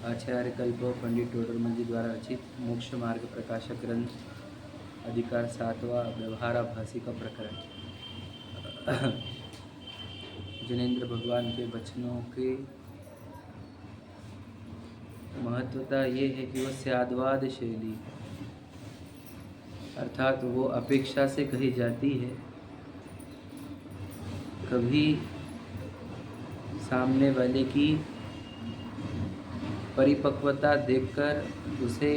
आचार्य कल्प पंडित टोडरमल जी द्वारा रचित मोक्ष मार्ग प्रकाशक ग्रंथ अधिकार 7वां व्यवहाराभासी का प्रकरण। जिनेंद्र भगवान के वचनों की महत्वता ये है कि वह स्याद्वाद शैली अर्थात वो अपेक्षा से कही जाती है। कभी सामने वाले की परिपक्वता देखकर उसे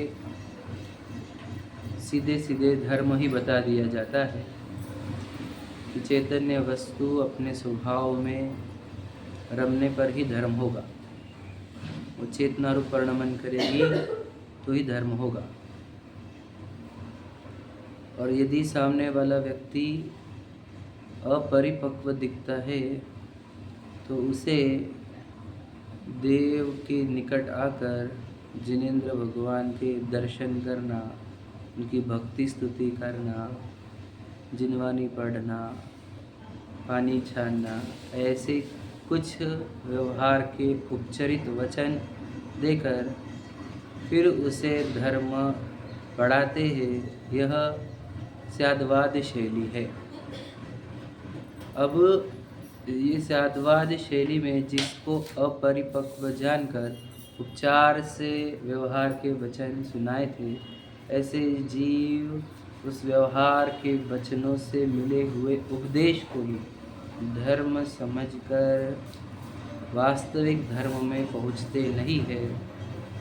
सीधे सीधे धर्म ही बता दिया जाता है कि चैतन्य वस्तु अपने स्वभाव में रमने पर ही धर्म होगा। वो चेतना रूप परिणमन करेगी तो ही धर्म होगा। और यदि सामने वाला व्यक्ति अपरिपक्व दिखता है तो उसे देव के निकट आकर जिनेंद्र भगवान के दर्शन करना, उनकी भक्ति स्तुति करना, जिनवानी पढ़ना, पानी छानना, ऐसे कुछ व्यवहार के उपचरित वचन देकर फिर उसे धर्म पढ़ाते हैं। यह स्याद्वाद शैली है। अब ये स्याद्वाद शैली में जिसको अपरिपक्व जानकर उपचार से व्यवहार के वचन सुनाए थे, ऐसे जीव उस व्यवहार के वचनों से मिले हुए उपदेश को ही धर्म समझकर वास्तविक धर्म में पहुँचते नहीं है।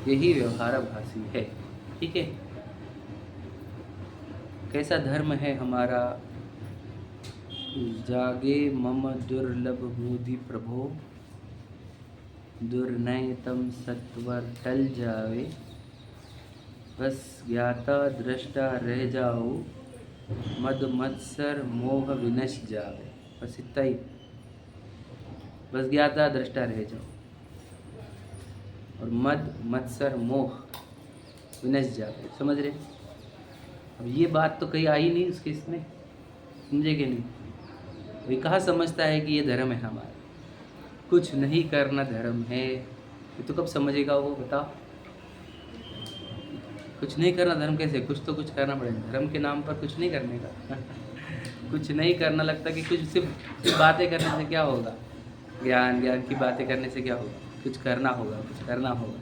यही व्यवहाराभासी है। ठीक है, कैसा धर्म है हमारा? जागे मम दुर्लभ बोधि प्रभो, दुर्नयतम सत्वर टल जावे, बस ज्ञाता दृष्टा रह जाओ, मद मत्सर मोह विनश जावे। बस इतना ही, बस ज्ञाता दृष्टा रह जाओ और मद मत्सर मोह विनश जावे। समझ रहे? अब ये बात तो कहीं आई नहीं उसके इसमें, समझे कि नहीं? वे कहाँ समझता है कि ये धर्म है हमारा? कुछ नहीं करना धर्म है। ये तो कब समझेगा वो, बताओ? कुछ नहीं करना धर्म कैसे? कुछ तो कुछ करना पड़ेगा। धर्म के नाम पर कुछ नहीं करने का कुछ नहीं करना लगता कि कुछ सिर्फ बातें करने से क्या होगा? ज्ञान की बातें करने से क्या होगा? कुछ करना होगा, कुछ करना होगा।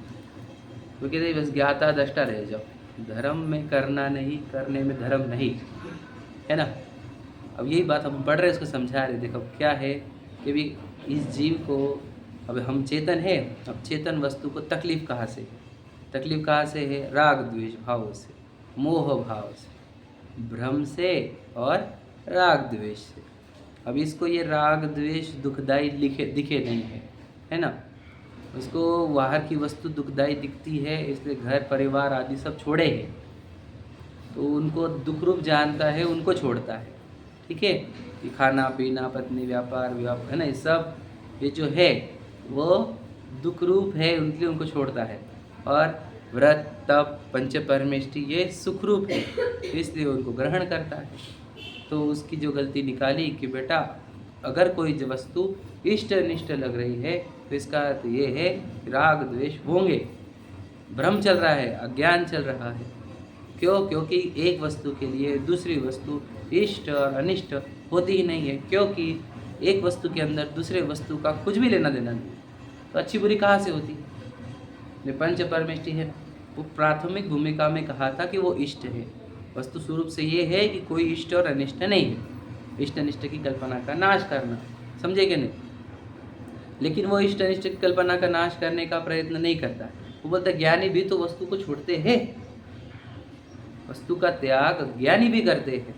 तो कहते हैं बस ज्ञाता दृष्टा रह जाओ। धर्म में करना नहीं, करने में धर्म नहीं, है ना? अब यही बात हम पढ़ रहे हैं, उसको समझा रहे। देखो क्या है कि भी इस जीव को, अब हम चेतन है, अब चेतन वस्तु को तकलीफ कहाँ से? तकलीफ कहाँ से है? राग द्वेष भाव से, मोह भाव से, भ्रम से और राग द्वेष से। अब इसको ये राग द्वेष दुखदाई दिखे नहीं है ना? उसको बाहर की वस्तु दुखदाई दिखती है, इसलिए घर परिवार आदि सब छोड़े हैं, तो उनको दुख रूप जानता है, उनको छोड़ता है। ठीक है, ये खाना पीना, पत्नी, व्यापार है ना, ये सब ये जो है वो दुख रूप है, उनके लिए उनको छोड़ता है। और व्रत तप पंच परमेष्टि ये सुख रूप है, इसलिए उनको ग्रहण करता है। तो उसकी जो गलती निकाली कि बेटा अगर कोई जो वस्तु इष्ट अनिष्ट लग रही है तो इसका अर्थ ये है राग द्वेष होंगे, भ्रम चल रहा है, अज्ञान चल रहा है। क्यों? क्योंकि एक वस्तु के लिए दूसरी वस्तु इष्ट और अनिष्ट होती ही नहीं है, क्योंकि एक वस्तु के अंदर दूसरे वस्तु का कुछ भी लेना देना नहीं। तो अच्छी बुरी कहाँ से होती? ये पंच परमेष्टि है, वो प्राथमिक भूमिका में कहा था कि वो इष्ट है। वस्तु स्वरूप से ये है कि कोई इष्ट और अनिष्ट नहीं है। इष्ट अनिष्ट की कल्पना का नाश करना, समझे कि नहीं? लेकिन वो इष्ट अनिष्ट की कल्पना का नाश करने का प्रयत्न नहीं करता। वो बोलता ज्ञानी भी तो वस्तु को छोड़ते हैं, वस्तु का त्याग ज्ञानी भी करते हैं।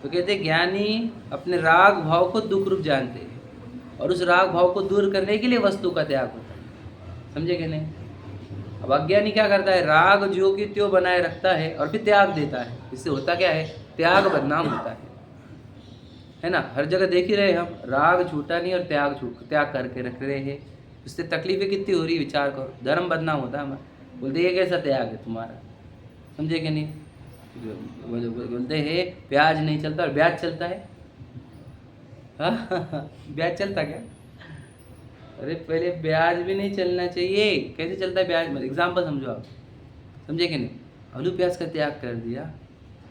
तो कहते ज्ञानी अपने राग भाव को दुख रूप जानते हैं और उस राग भाव को दूर करने के लिए वस्तु का त्याग होता है। समझे कि नहीं? अब अज्ञानी क्या करता है? राग जो कि त्यों बनाए रखता है और फिर त्याग देता है। इससे होता क्या है? त्याग बदनाम होता है ना? हर जगह देख ही रहे हम, राग छूटा नहीं और त्याग करके रख रहे हैं। उससे तकलीफें कितनी हो रही, विचार करो। धर्म बदनाम होता है हमारा। बोलते ये कैसा त्याग है तुम्हारा? समझे कि नहीं? बोलते हैं प्याज नहीं चलता और ब्याज चलता है। ब्याज चलता क्या? अरे पहले ब्याज भी नहीं चलना चाहिए। कैसे चलता है ब्याज? मतलब एग्जाम्पल समझो आप, समझे कि नहीं? आलू प्याज का त्याग कर दिया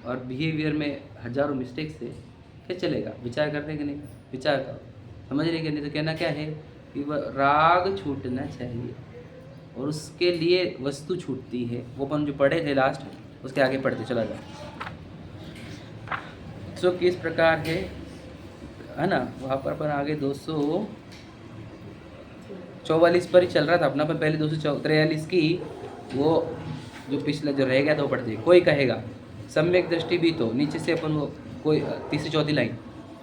और बिहेवियर में हजारों मिस्टेक्स थे, क्या चलेगा? विचार करते कि नहीं? विचार करो, समझ रहे कि नहीं? तो कहना क्या है कि वह राग छूटना चाहिए और उसके लिए वस्तु छूटती है। वो अपन जो पढ़े थे लास्ट, उसके आगे पढ़ते चला जाए। तो किस प्रकार है ना? वहाँ पर अपन आगे 244 पर ही चल रहा था अपना, पर पहले 243 की वो जो पिछला जो रह गया था वो पढ़ते। कोई कहेगा सम्यक दृष्टि भी तो, नीचे से अपन वो कोई तीसरी चौथी लाइन,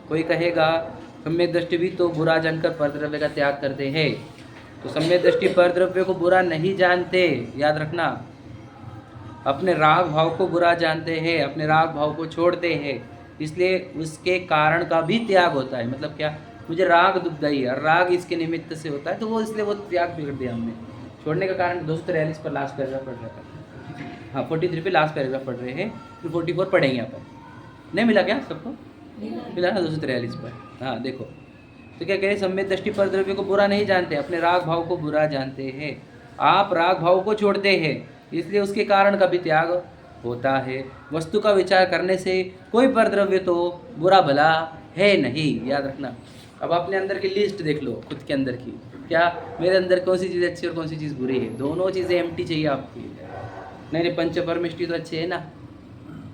कोई कहेगा सम्यक दृष्टि भी तो बुरा जानकर परद्रव्य का त्याग करते हैं। तो सम्यक दृष्टि परद्रव्य को बुरा नहीं जानते, याद रखना। अपने राग भाव को बुरा जानते हैं, अपने राग भाव को छोड़ते हैं, इसलिए उसके कारण का भी त्याग होता है। मतलब क्या? मुझे राग दुखदाई है, राग इसके निमित्त से होता है, तो वो इसलिए वो त्याग बिगड़ दिया हमने। छोड़ने का कारण 243 पर लास्ट पैराग्राफ पढ़ रहा था। हाँ 43 पे लास्ट पैराग्राफ पढ़ रहे हैं, फिर 44 पढ़ेंगे अपन। नहीं मिला क्या सबको? मिला ना 243 पर? हाँ देखो, तो क्या कह रहे? सम्यक दृष्टि पर द्रव्य को बुरा नहीं जानते, अपने राग भाव को बुरा जानते हैं। आप राग भाव को छोड़ते हैं, इसलिए उसके कारण का भी त्याग होता है। वस्तु का विचार करने से कोई परद्रव्य तो बुरा भला है नहीं, याद रखना। अब अपने अंदर की लिस्ट देख लो, खुद के अंदर की, क्या मेरे अंदर कौन सी चीज़ अच्छी और कौन सी चीज़ बुरी है? दोनों चीज़ें एम्प्टी चाहिए आपकी। नहीं पंच परमिष्टि तो अच्छे है ना,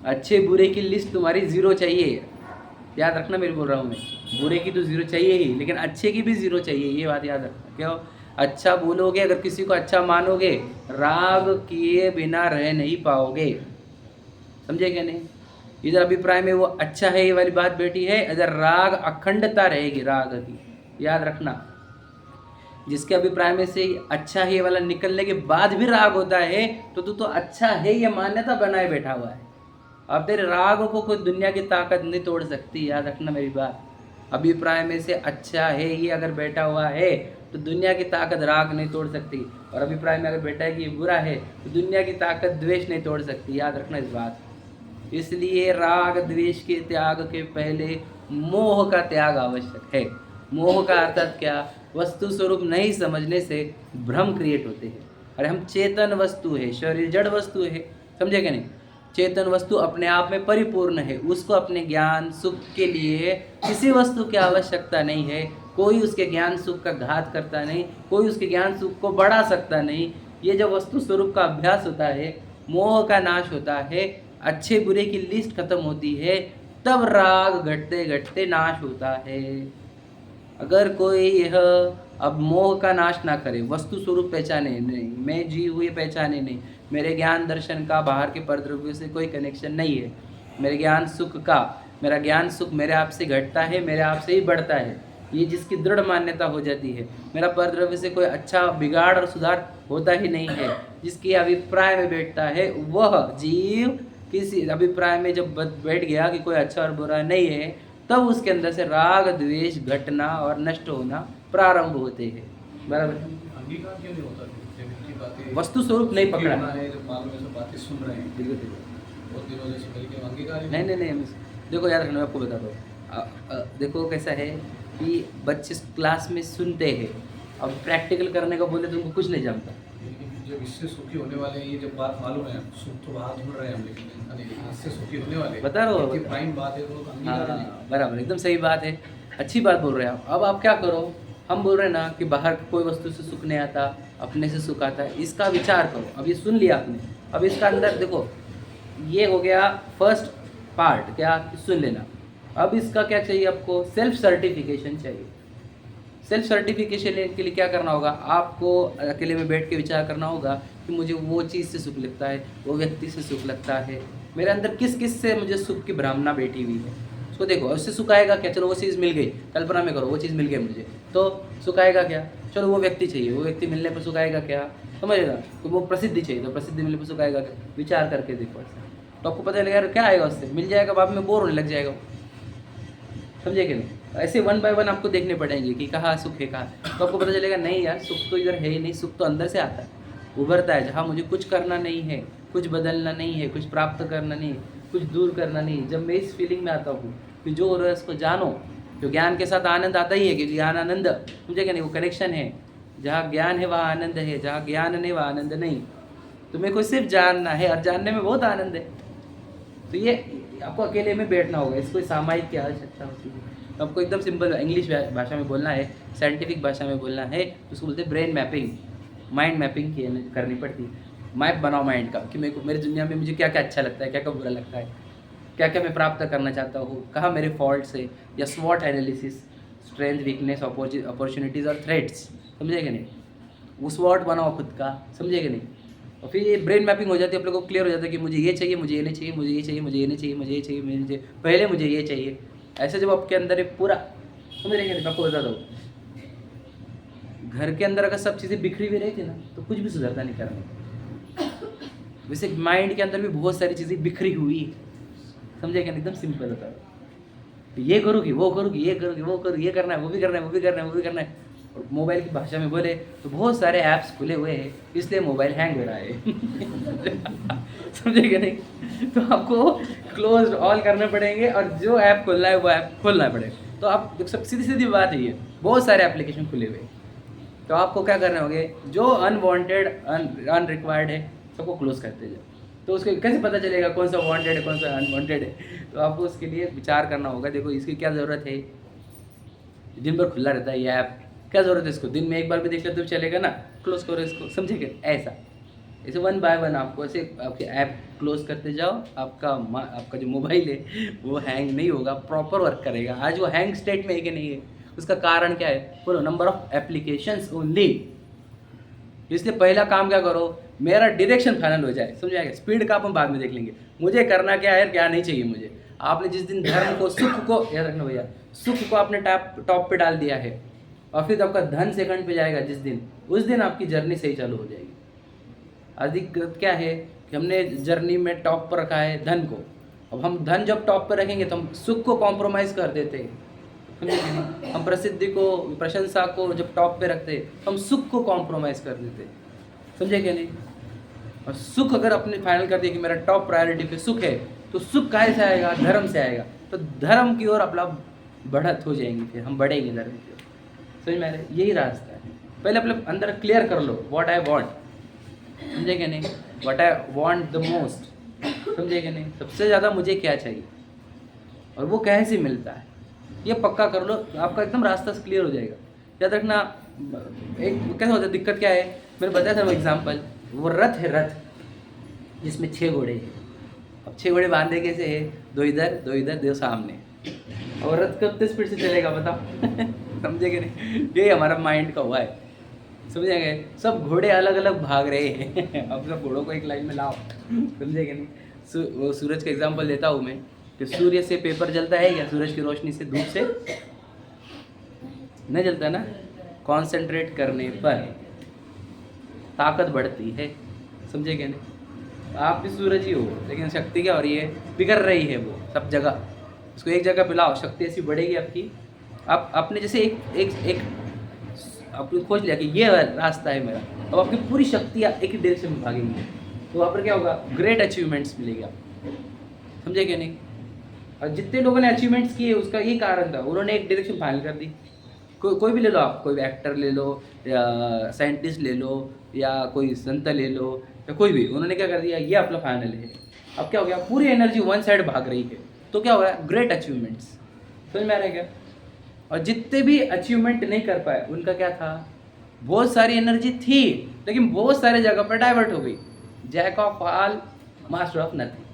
अच्छे बुरे की लिस्ट तुम्हारी 0 चाहिए, याद रखना। मेरे बोल रहा हूँ मैं, बुरे की तो 0 चाहिए ही, लेकिन अच्छे की भी 0 चाहिए, ये बात याद रखना। क्यों? अच्छा बोलोगे, अगर किसी को अच्छा मानोगे, राग किए बिना रह नहीं पाओगे, समझे क्या नहीं? इधर अभिप्राय में वो अच्छा है ये वाली बात बैठी है, इधर राग अखंडता रहेगी, राग की, याद रखना। जिसके अभिप्राय में से अच्छा है ये वाला निकलने के बाद भी राग होता है, तो अच्छा है ये मान्यता बनाए बैठा हुआ है। अब तेरे राग को कोई दुनिया की ताकत नहीं तोड़ सकती, याद रखना मेरी बात। अभिप्राय में से अच्छा है ये अगर बैठा हुआ है, तो दुनिया की ताकत राग नहीं तोड़ सकती, और अभिप्राय में अगर बैठा है कि ये बुरा है, तो दुनिया की ताकत द्वेष नहीं तोड़ सकती, याद रखना इस बात। इसलिए राग द्वेष के त्याग के पहले मोह का त्याग आवश्यक है। मोह का अर्थात क्या? वस्तु स्वरूप नहीं समझने से भ्रम क्रिएट होते हैं। अरे हम चेतन वस्तु है, शरीर जड़ वस्तु है, समझे क्या नहीं? चेतन वस्तु अपने आप में परिपूर्ण है, उसको अपने ज्ञान सुख के लिए किसी वस्तु की आवश्यकता नहीं है। कोई उसके ज्ञान सुख का घात करता नहीं, कोई उसके ज्ञान सुख को बढ़ा सकता नहीं। ये जब वस्तु स्वरूप का अभ्यास होता है, मोह का नाश होता है, अच्छे बुरे की लिस्ट खत्म होती है, तब राग घटते घटते नाश होता है। अगर कोई यह अब मोह का नाश ना करे, वस्तु स्वरूप पहचाने नहीं, मैं जी हुई पहचाने नहीं, मेरे ज्ञान दर्शन का बाहर के परद्रव्य से कोई कनेक्शन नहीं है, मेरे ज्ञान सुख का, मेरा ज्ञान सुख मेरे आप से घटता है, मेरे आप से ही बढ़ता है, ये जिसकी दृढ़ मान्यता हो जाती है, मेरा परद्रव्य से कोई अच्छा बिगाड़ और सुधार होता ही नहीं है, जिसकी अभिप्राय में बैठता है, वह जीव किसी अभिप्राय में जब बैठ गया कि कोई अच्छा और बुरा नहीं है, तब उसके अंदर से राग द्वेष घटना और नष्ट होना प्रारंभ होते हैं। बराबर? अंगीकार क्यों नहीं होता? वस्तु स्वरूप नहीं पकड़ा है, जब मालूम है सब बातें सुन रहे हैं, बिल्कुल। बहुत दिनों से मिल के अंगीकार ही नहीं देखो यार, मैं आपको बताता हूँ। देखो कैसा है कि बच्चे क्लास में सुनते हैं, अब प्रैक्टिकल करने को बोले तो उनको कुछ नहीं जमता। जब इससे सुखी होने वाले हैं, ये जब बात मालूम है, सुख तो बाहर ढूंढ रहे हैं हम, लेकिन इससे सुखी होने वाले बता रहे हो, प्राइम बात है तो अंगीकार नहीं। बराबर, एकदम सही बात है, अच्छी बात बोल रहे हैं आप। अब आप क्या करो, हम बोल रहे हैं ना कि बाहर कोई वस्तु से सुख नहीं आता, अपने से सुख आता है, इसका विचार करो। अब ये सुन लिया आपने, अब इसका अंदर देखो, ये हो गया फर्स्ट पार्ट, क्या कि सुन लेना। अब इसका क्या चाहिए आपको? सेल्फ सर्टिफिकेशन चाहिए। सेल्फ सर्टिफिकेशन के लिए क्या करना होगा? आपको अकेले में बैठ के विचार करना होगा कि मुझे वो चीज़ से सुख लगता है, वो व्यक्ति से सुख लगता है, मेरे अंदर किस किस से मुझे सुख की भ्रामना बैठी हुई है, उसको देखो। उससे सुख आएगा क्या? चलो वो चीज़ मिल गई, कल्पना में करो वो चीज़ मिल गई मुझे, तो सुख आएगा क्या? चलो वो व्यक्ति चाहिए, वो व्यक्ति मिलने पर सुख आएगा क्या? समझेगा? तो वो प्रसिद्धि चाहिए, तो प्रसिद्धि मिलने पर सुख आएगा क्या? विचार करके देखो ऐसा, तो आपको पता लगेगा क्या आएगा उससे, मिल जाएगा, बाद में बोर होने लग जाएगा, समझे कि नहीं? ऐसे 1 बाय 1 आपको देखने पड़ेंगे कि कहाँ सुख है, कहाँ, तो आपको पता चलेगा नहीं यार, सुख तो इधर है ही नहीं, सुख तो अंदर से आता है, उभरता है, जहाँ मुझे कुछ करना नहीं है, कुछ बदलना नहीं है, कुछ प्राप्त करना नहीं है, कुछ दूर करना नहीं है। जब मैं इस फीलिंग में आता हूँ कि जो हो रहा है उसको जानो, तो ज्ञान के साथ आनंद आता ही है, क्योंकि ज्ञान आनंद, समझे क्या नहीं, वो कनेक्शन है। जहाँ ज्ञान है वहाँ आनंद है, जहाँ ज्ञान नहीं वहाँ आनंद नहीं। तुम्हें को सिर्फ जानना है और जानने में बहुत आनंद है। तो ये आपको अकेले में बैठना होगा, इसको सामायिक की आवश्यकता होती है। तो आपको एकदम सिंपल इंग्लिश भाषा में बोलना है, साइंटिफिक भाषा में बोलना है, तो उसको बोलते हैं ब्रेन मैपिंग, माइंड मैपिंग करनी पड़ती है। मैप बनाओ माइंड का कि मेरे को मेरी दुनिया में मुझे क्या क्या अच्छा लगता है, क्या क्या बुरा लगता है, क्या क्या मैं प्राप्त करना चाहता हूँ, कहाँ मेरे फॉल्ट्स है, या स्वॉट एनालिसिस, स्ट्रेंथ, वीकनेस, अपॉर्चुनिटीज़ और थ्रेट्स, समझे कि नहीं। वो स्वॉट बनाओ खुद का, समझे कि नहीं। और फिर ये ब्रेन मैपिंग हो जाती है, आप लोगों को क्लियर हो जाता है कि मुझे ये चाहिए, मुझे ये नहीं चाहिए, मुझे ये चाहिए, मुझे ये नहीं चाहिए, मुझे ये चाहिए, मुझे ये चाहिए, पहले मुझे ये चाहिए। ऐसे जब आपके अंदर एक पूरा, समझ रहे, मैं आपको बताता हूँ, घर के अंदर अगर सब चीज़ें बिखरी हुई रहती ना तो कुछ भी सुधरता नहीं करने। वैसे माइंड के अंदर भी बहुत सारी चीज़ें बिखरी हुई है, समझे क्या, एकदम सिंपल होता है। ये करूँगी, वो करूँगी, ये करूँगी, वो करूँगी, ये करना है, वो भी करना है, वो भी करना है, वो भी करना है। और मोबाइल की भाषा में बोले तो बहुत सारे ऐप्स खुले हुए हैं, इसलिए मोबाइल हैंग हो रहा है। समझे क्या नहीं। तो आपको क्लोज ऑल करने पड़ेंगे और जो ऐप खोलना है वो ऐप खोलना पड़ेगा। तो आप सब सीधी सीधी बात है, ये बहुत सारे एप्लीकेशन खुले हुए हैं, तो आपको क्या करने होंगे, जो अनवांटेड अनरिक्वायर्ड है सबको क्लोज करते जाओ। तो उसको कैसे पता चलेगा कौन सा वांटेड है कौन सा अनवांटेड है। तो आपको उसके लिए विचार करना होगा, देखो इसकी क्या ज़रूरत है, दिन भर खुला रहता है ये ऐप, क्या ज़रूरत है इसको, दिन में एक बार भी देख ले तो चलेगा ना, क्लोज करो इसको, समझे। ऐसा ऐसे वन बाय वन आपको ऐसे आपके ऐप क्लोज करते जाओ, आपका जो मोबाइल है वो हैंग नहीं होगा, प्रॉपर वर्क करेगा। आज वो हैंग स्टेट में है कि नहीं है, उसका कारण क्या है, बोलो नंबर ऑफ एप्लीकेशंस ओनली। इसलिए पहला काम क्या करो, मेरा डायरेक्शन फाइनल हो जाए, समझ आएगा। स्पीड का अपन बाद में देख लेंगे, मुझे करना क्या है, क्या नहीं चाहिए मुझे। आपने जिस दिन धर्म को, सुख को, याद रखना भैया, सुख को आपने टॉप पे डाल दिया है और फिर आपका धन सेकंड पे जाएगा जिस दिन, उस दिन आपकी जर्नी सही चालू हो जाएगी। अधिकृत क्या है कि हमने जर्नी में टॉप पर रखा है धन को, अब हम धन जब टॉप पर रखेंगे तो हम सुख को कॉम्प्रोमाइज़ कर देते हैं, समझे कि नहीं। हम प्रसिद्धि को, प्रशंसा को जब टॉप पे रखते हैं हम सुख को कॉम्प्रोमाइज़ कर देते हैं, समझे कि नहीं। और सुख अगर अपने फाइनल कर दिया कि मेरा टॉप प्रायोरिटी पे सुख है, तो सुख काहे से आएगा, धर्म से आएगा। तो धर्म की ओर अपना बढ़त हो जाएंगे, फिर हम बढ़ेंगे धर्म की ओर, समझ में आ रहा है। यही रास्ता है, पहले अपने अंदर क्लियर कर लो व्हाट आई वांट, समझे कि नहीं, what I want the most, समझे कि नहीं, सबसे ज़्यादा मुझे क्या चाहिए और वो कैसे मिलता है, ये पक्का कर लो, आपका एकदम रास्ता क्लियर हो जाएगा। याद रखना, एक कैसा होता है, दिक्कत क्या है, मैंने बताया था वो एग्जांपल, वो रथ है, रथ जिसमें 6 घोड़े हैं। अब 6 घोड़े बांधे कैसे है, 2 इधर 2 इधर 2 सामने, और रथ कितने स्पीड से चलेगा बताओ। समझे कि नहीं, ये हमारा माइंड का हुआ है, समझे गए। सब घोड़े अलग अलग भाग रहे हैं। अब सब घोड़ों को एक लाइन में लाओ, समझे कि नहीं। वो सूरज का एग्जांपल देता हूँ मैं, कि सूर्य से पेपर जलता है या सूरज की रोशनी से, धूप से नहीं जलता ना। कंसंट्रेट करने पर ताकत बढ़ती है, समझे क्या नहीं। आप भी सूरज ही हो, लेकिन शक्ति क्या हो रही है, बिखर रही है वो सब जगह। उसको एक जगह पे लाओ, शक्ति ऐसी बढ़ेगी आपकी। आप अपने जैसे एक आपने खोज लिया कि ये रास्ता है मेरा, अब आपकी पूरी शक्ति एक ही डायरेक्शन में भागेंगी, तो वहाँ पर क्या होगा, ग्रेट अचीवमेंट्स मिलेगी आपको, समझे क्या नहीं। और जितने लोगों ने अचीवमेंट्स किए उसका ये कारण था, उन्होंने एक डायरेक्शन फाइनल कर दी। कोई भी ले लो आप, कोई भी एक्टर ले लो या साइंटिस्ट ले लो या कोई संत ले लो या कोई भी, उन्होंने क्या कर दिया, ये अपना फाइनल है। अब क्या हो गया, पूरी एनर्जी वन साइड भाग रही है, तो क्या हो गया, ग्रेट अचीवमेंट्स, समझ में आ रहा है क्या। और जितने भी अचीवमेंट नहीं कर पाए उनका क्या था, बहुत सारी एनर्जी थी लेकिन बहुत सारे जगह पर डाइवर्ट हो गई। Jack of all master of nothing,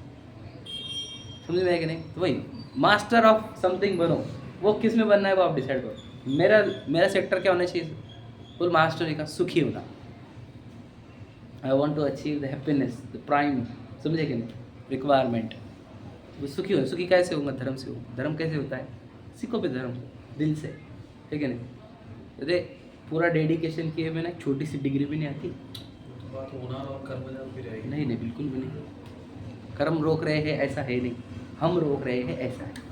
समझ में आया कि नहीं। तो वही मास्टर ऑफ समथिंग बनो, वो किस में बनना है वो आप डिसाइड करो। मेरा सेक्टर क्या होना चाहिए, फुल मास्टरी का, सुखी होना। I want to achieve the happiness, the prime, समझे कि नहीं, रिक्वायरमेंट। वो सुखी हो, सुखी कैसे होगा, धर्म से हो। धर्म कैसे होता है, सीखो भी धर्म दिल से, ठीक है नहीं। अरे पूरा डेडिकेशन किए बिना छोटी सी डिग्री भी नहीं आती। बात होना और कर्म भी रहेगी। नहीं नहीं, बिल्कुल भी नहीं। कर्म रोक रहे हैं ऐसा है नहीं, हम रोक रहे हैं ऐसा है।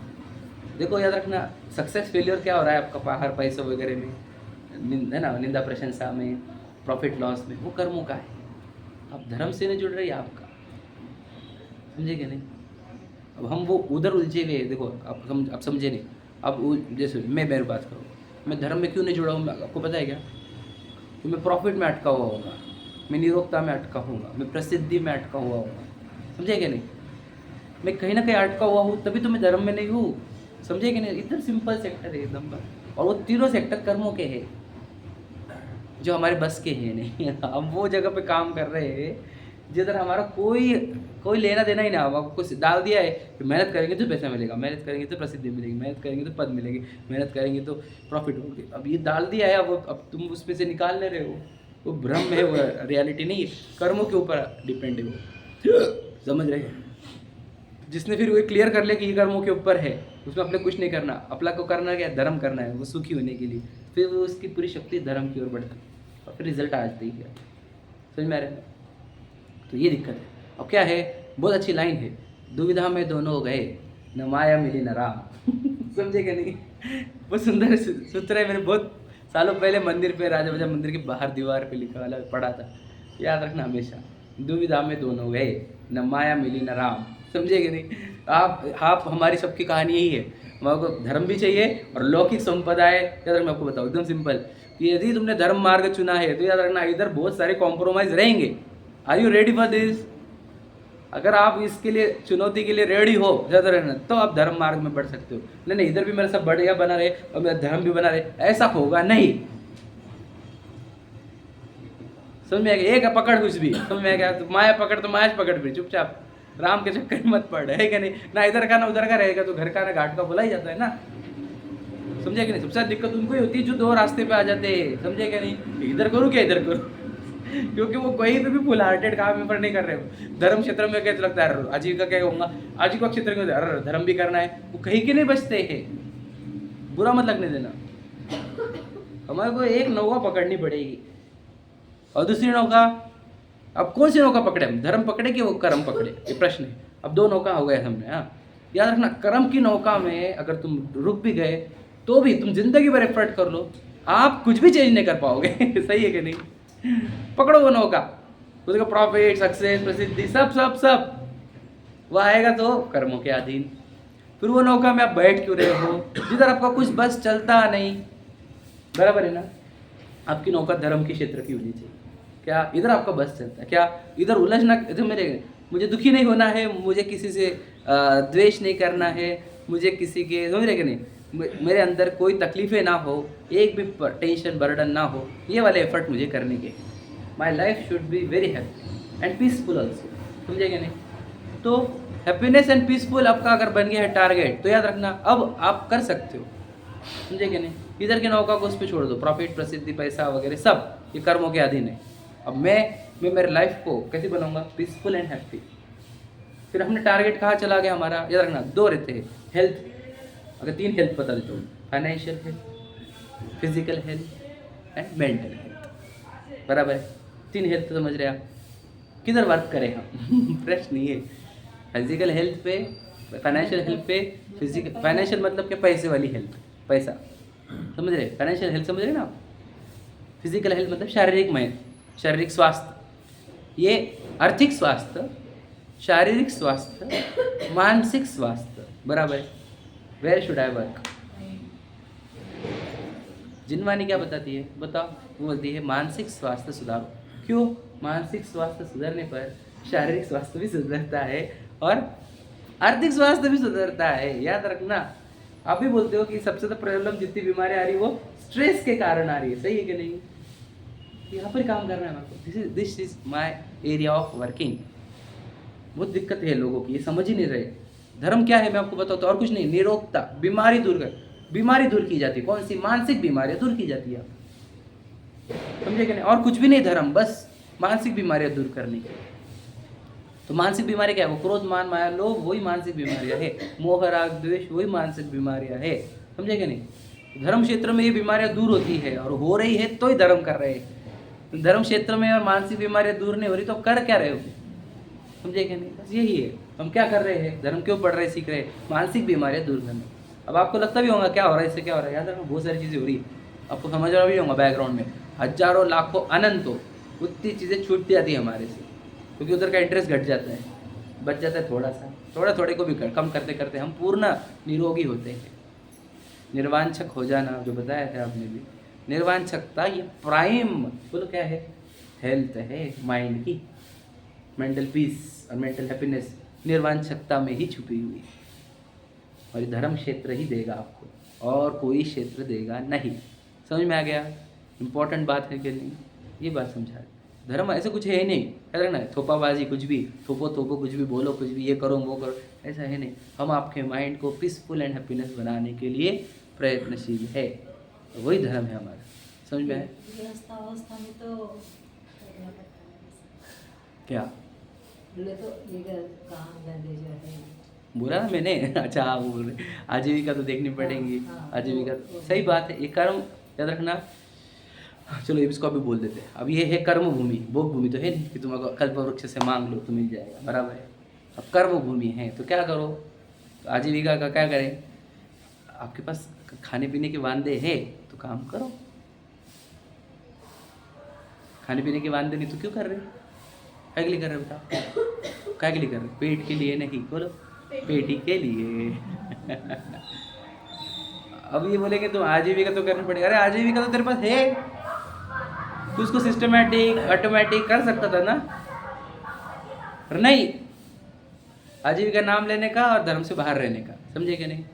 देखो याद रखना, सक्सेस फेलियर क्या हो रहा है आपका, बाहर पैसों वगैरह में, है ना, निंदा प्रशंसा में, प्रॉफिट लॉस में, वो कर्मों का है। अब धर्म से नहीं जुड़ रही है आपका, समझे क्या नहीं। अब हम वो उधर उलझे हुए, देखो अब समझे नहीं, जैसे मैं मेरी बात करूँ, मैं धर्म में क्यों नहीं जुड़ा हूँ, आपको पता है क्या? कि मैं प्रॉफिट में अटका हुआ होगा, मैं निरोगता में अटका हूँगा, मैं प्रसिद्धि में अटका हुआ होगा, समझे क्या नहीं? मैं कहीं ना कहीं अटका हुआ हूँ, तभी तो मैं धर्म में नहीं हूँ, समझे कि नहीं? इतना सिंपल सेक्टर है एकदम, और वो तीनों सेक्टर कर्मों के हैं जो हमारे बस के हैं नहीं। हम वो जगह पे काम कर रहे हैं जिधर हमारा कोई कोई लेना देना ही ना हो। आपको कुछ डाल दिया है कि मेहनत करेंगे तो पैसा मिलेगा, मेहनत करेंगे तो प्रसिद्धि मिलेगी, मेहनत करेंगे तो पद मिलेगी, मेहनत करेंगे तो प्रॉफिट होगी। अब ये डाल दिया है, अब तुम उसमें से निकाल ले रहे हो, वो भ्रम है, वो रियलिटी नहीं है, कर्मों के ऊपर डिपेंड है वो, समझ रहे हैं? जिसने फिर वो क्लियर कर लिया कि ये कर्मों के ऊपर है, उसमें अपने कुछ नहीं करना, अपना को करना क्या, धर्म करना है, वो सुखी होने के लिए, फिर वो उसकी पूरी शक्ति धर्म की ओर बढ़ती है और फिर रिजल्ट आ जाती है। समझ में आ रहा है? तो ये दिक्कत है। अब क्या है, बहुत अच्छी लाइन है, दुविधा में दोनों गए, न माया मिली न राम। समझे क्या नहीं? बहुत सुंदर सूत्र है, मैंने बहुत सालों पहले मंदिर पे, राजा बाजा मंदिर के बाहर दीवार पे लिखा वाला पढ़ा था, याद रखना हमेशा, दुविधा में दोनों गए, न माया मिली न राम। समझे कि नहीं? आप हमारी सबकी कहानी यही है, हमारे को धर्म भी चाहिए और लौकिक संपदा है। याद रखना, आपको बताओ एकदम सिंपल, कि यदि तुमने धर्म मार्ग चुना है तो याद रखना इधर बहुत सारे कॉम्प्रोमाइज रहेंगे। Are you ready for this? अगर आप इसके लिए, चुनौती के लिए रेडी हो, याद रखना, तो आप धर्म मार्ग में बढ़ सकते हो। नहीं इधर भी मेरा सब बढ़िया बना रहे और मेरा धर्म भी बना रहे, ऐसा होगा नहीं। समझ में आ गया? एक पकड़ कुछ भी, समझ में आ गया? तो माया पकड़ तो माया पकड़ भी, चुपचाप राम के चक्कर मत पड़, है क्या नहीं? ना इधर का ना उधर का रहेगा तो घर का ना घाट का बोला ही जाता है ना। समझे कि नहीं? सबसे दिक्कत उनको ही होती है जो दो रास्ते पे आ जाते हैं। समझे क्या नहीं? इधर करूँ क्या इधर करूँ? क्योंकि वो कहीं पे भी फुल हार्टेड काम पर नहीं कर रहे हो। धर्म क्षेत्र में क्या लगता है, आजीविका क्या कहूँगा, आजीविका क्षेत्र में धर्म भी करना है, वो कहीं के नहीं बचते हैं। बुरा मत लगने देना, हमारे को एक नौका पकड़नी पड़ेगी और दूसरी नौका, अब कौन सी नौका पकड़े हम, धर्म पकड़े कि वो कर्म पकड़े, ये प्रश्न है। अब दो नौका हो गए हमने। हाँ, याद रखना, कर्म की नौका में अगर तुम रुक भी गए तो भी तुम जिंदगी भर एफर्ट कर लो, आप कुछ भी चेंज नहीं कर पाओगे। सही है कि नहीं? पकड़ो वो नौका, उसका प्रॉफिट, सक्सेस, प्रसिद्धि, सब सब सब वो आएगा तो कर्मों के अधीन। फिर वो नौका में आप बैठ क्यों रहे हो जिधर आपका कुछ बस चलता नहीं? बराबर है ना? आपकी नौका धर्म के क्षेत्र की होनी चाहिए। क्या इधर आपका बस चलता है? क्या इधर उलझना, जो मुझे दुखी नहीं होना है, मुझे किसी से द्वेष नहीं करना है, मुझे किसी के, समझ रहे कि नहीं, मेरे अंदर कोई तकलीफें ना हो, एक भी टेंशन बर्डन ना हो, ये वाले एफर्ट मुझे करने के। My life should be very happy and peaceful also. समझे कि नहीं? तो हैप्पीनेस एंड पीसफुल आपका अगर बन गया है टारगेट, तो याद रखना अब आप कर सकते हो। समझे कि नहीं? इधर के नौका को उस पर छोड़ दो, प्रॉफिट, प्रसिद्धि, पैसा वगैरह सब ये कर्मों के अधीन है। अब मैं मेरे लाइफ को कैसे बनाऊंगा? Peaceful and happy. फिर हमने टारगेट कहाँ चला गया हमारा? याद रखना, दो रहते हैं, हेल्थ, अगर तीन हेल्थ बता देता हूँ, financial health, physical health and mental health. बराबर है? तीन हेल्थ समझ रहे आप? किधर वर्क करें हम? प्रश्न ये है। फिजिकल हेल्थ पे, फाइनेंशियल हेल्थ पे, फिजिकल, फाइनेंशियल मतलब क्या? पैसे वाली हेल्थ, पैसा, समझ रहे? फाइनेंशियल हेल्थ समझ रहे ना? फिजिकल हेल्थ मतलब शारीरिक स्वास्थ्य, ये आर्थिक स्वास्थ्य, शारीरिक स्वास्थ्य, मानसिक स्वास्थ्य। बराबर है? Where should I work? Jinvani क्या बताती है बताओ? वो बोलती है मानसिक स्वास्थ्य सुधारो। क्यों? मानसिक स्वास्थ्य सुधरने पर शारीरिक स्वास्थ्य भी सुधरता है और आर्थिक स्वास्थ्य भी सुधरता है। याद रखना, आप भी बोलते हो कि सबसे तो प्रॉब्लम, जितनी बीमारी आ रही है वो स्ट्रेस के कारण आ रही है। सही है कि नहीं? यहाँ पर काम करना है आपको। This is my area of working. बहुत दिक्कत है लोगों की, ये समझ ही नहीं रहे। धर्म क्या है मैं आपको बताता हूँ, और कुछ नहीं, निरोगता, बीमारी दूर कर, बीमारी दूर की जाती है। कौन सी? मानसिक बीमारियाँ दूर की जाती है। समझे कि नहीं? और कुछ भी नहीं धर्म, बस मानसिक बीमारियाँ दूर करने की। तो मानसिक बीमारी क्या है? वो क्रोध, मान, माया, लोभ, वही मानसिक बीमारियाँ है। मोह, राग, द्वेष, वही मानसिक बीमारियाँ है। समझे कि नहीं? धर्म क्षेत्र में ये बीमारियाँ दूर होती है, और हो रही है तो ही धर्म कर रहे हैं। धर्म क्षेत्र में और मानसिक बीमारियाँ दूर नहीं हो रही तो कर क्या रहे हो? समझे कि नहीं? बस यही है, हम क्या कर रहे हैं, धर्म क्यों पढ़ रहे हैं, सीख रहे हैं, मानसिक बीमारियाँ दूर करने। अब आपको लगता भी होगा क्या हो रहा है, इससे क्या हो रहा है? याद रखो, बहुत सारी चीज़ें हो रही है, आपको समझ रहा भी होगा बैकग्राउंड में, हजारों लाखों अनंतों उतनी चीज़ें छूट जाती है हमारे से, क्योंकि उधर का इंटरेस्ट घट जाता है, बच जाता है थोड़ा सा, थोड़े को भी कम करते करते हम पूर्ण निरोगी होते हैं। निर्वांछक हो जाना, जो बताया था आपने भी, निर्वांछकता ये प्राइम बोलो क्या है, हेल्थ है माइंड की, मेंटल पीस और मेंटल हैप्पीनेस निर्वांछकता में ही छुपी हुई है। और ये धर्म क्षेत्र ही देगा आपको, और कोई क्षेत्र देगा नहीं। समझ में आ गया? इम्पोर्टेंट बात है कि नहीं, ये बात समझा। धर्म ऐसे कुछ है ही नहीं, क्या रखना है थोपाबाजी, कुछ भी थोपो थोपो, कुछ भी बोलो, कुछ भी ये करो वो करो, ऐसा है नहीं। हम आपके माइंड को पीसफुल एंड हैप्पीनेस बनाने के लिए प्रयत्नशील है, वही धर्म है हमारा। समझ में आया? गृहस्थावस्था में तो करना पड़ता है। क्या बोले तो ये काम धंधे जो है बोला ना मैंने? अच्छा हाँ, वो बोल रहे आजीविका तो देखनी पड़ेगी। हाँ, आजीविका वो- सही बात है, ये कर्म याद रखना। चलो इसको अभी बोल देते हैं। अब ये है कर्म भूमि, भोग भूमि तो है नहीं कि तुम अगर कल्प वृक्ष से मांग लो तो मिल जाएगा, बराबर है। अब कर्म भूमि है तो क्या करो, तो आजीविका का क्या करें, आपके पास खाने पीने के वांदे है तो काम करो, खाने पीने के वांदे नहीं तो क्यों कर रहे, क्या के लिए कर रहे बताओ, क्या के लिए कर रहे, पेट के लिए नहीं, बोलो पेट ही के लिए। अब ये बोलेंगे तुम आजीविका तो करनी पड़ेगी, अरे आजीविका तो तेरे पास है, तू उसको सिस्टमेटिक ऑटोमेटिक कर सकता था ना, पर नहीं। आजीविका नाम लेने का और धर्म से बाहर रहने का, समझे कि नहीं?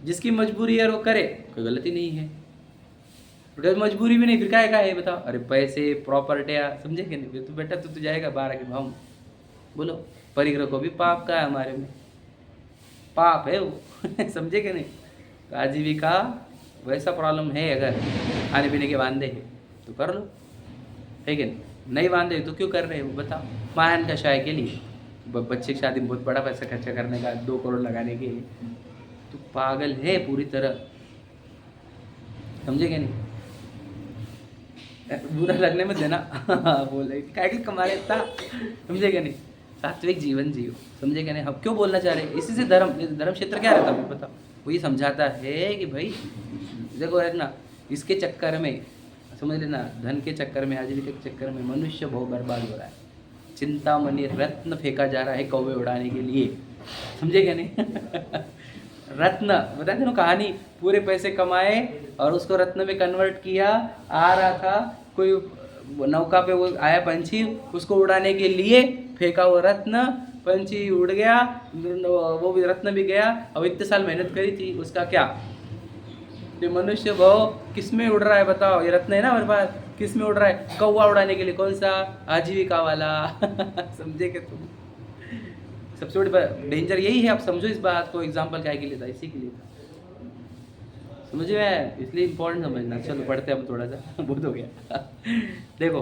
जिसकी मजबूरी है वो करे, कोई गलती नहीं है। अगर मजबूरी भी नहीं फिर क्या है बताओ, अरे पैसे प्रॉपर्टियाँ, समझे कि नहीं? फिर तो बेटा तू तो जाएगा बाहर के भाव, बोलो परिग्रह को भी पाप का है, हमारे में पाप है वो। समझे कि नहीं? तो आजीविका वैसा प्रॉब्लम है, अगर खाने पीने के वांदे है तो कर लो, है कि नहीं वांदे तो क्यों कर रहे हो बताओ? महान का शाय के लिए, बच्चे की शादी में बहुत बड़ा पैसा खर्चा करने का, 2 करोड़ लगाने के लिए, तो पागल है पूरी तरह, समझे कि नहीं? बुरा लगने में देना। बोले क्या कमा लेता, समझे कि नहीं? सात्विक जीवन जियो, समझे कि नहीं? हम क्यों बोलना चाह रहे हैं, इसी से धर्म क्षेत्र क्या रहता है बताओ? वो ये समझाता है कि भाई देखो है ना, इसके चक्कर में समझ लेना, धन के चक्कर में, आजीविका के चक्कर में मनुष्य बहुत बर्बाद हो रहा है। चिंतामणि रत्न फेंका जा रहा है कौवे उड़ाने के लिए, समझे क्या नहीं? रत्न बताते ना कहानी, पूरे पैसे कमाए और उसको रत्न में कन्वर्ट किया, आ रहा था कोई नौका पे, वो आया पंछी, उसको उड़ाने के लिए फेंका वो रत्न, पंछी उड़ गया, वो भी रत्न भी गया, अब इतने साल मेहनत करी थी उसका क्या? ये मनुष्य भाव किस में उड़ रहा है बताओ? ये रत्न है ना हमारे पास, किस में उड़ रहा है? कौवा उड़ाने के लिए, कौन सा? आजीविका वाला। समझे कि तुम? सबसे बड़ी डेंजर यही है, आप समझो इस बात को। एग्जाम्पल क्या के लिए था, इसी के लिए था, समझ में? इसलिए इम्पोर्टेंट समझना। चलो पढ़ते हैं अब, थोड़ा सा बहुत हो गया। देखो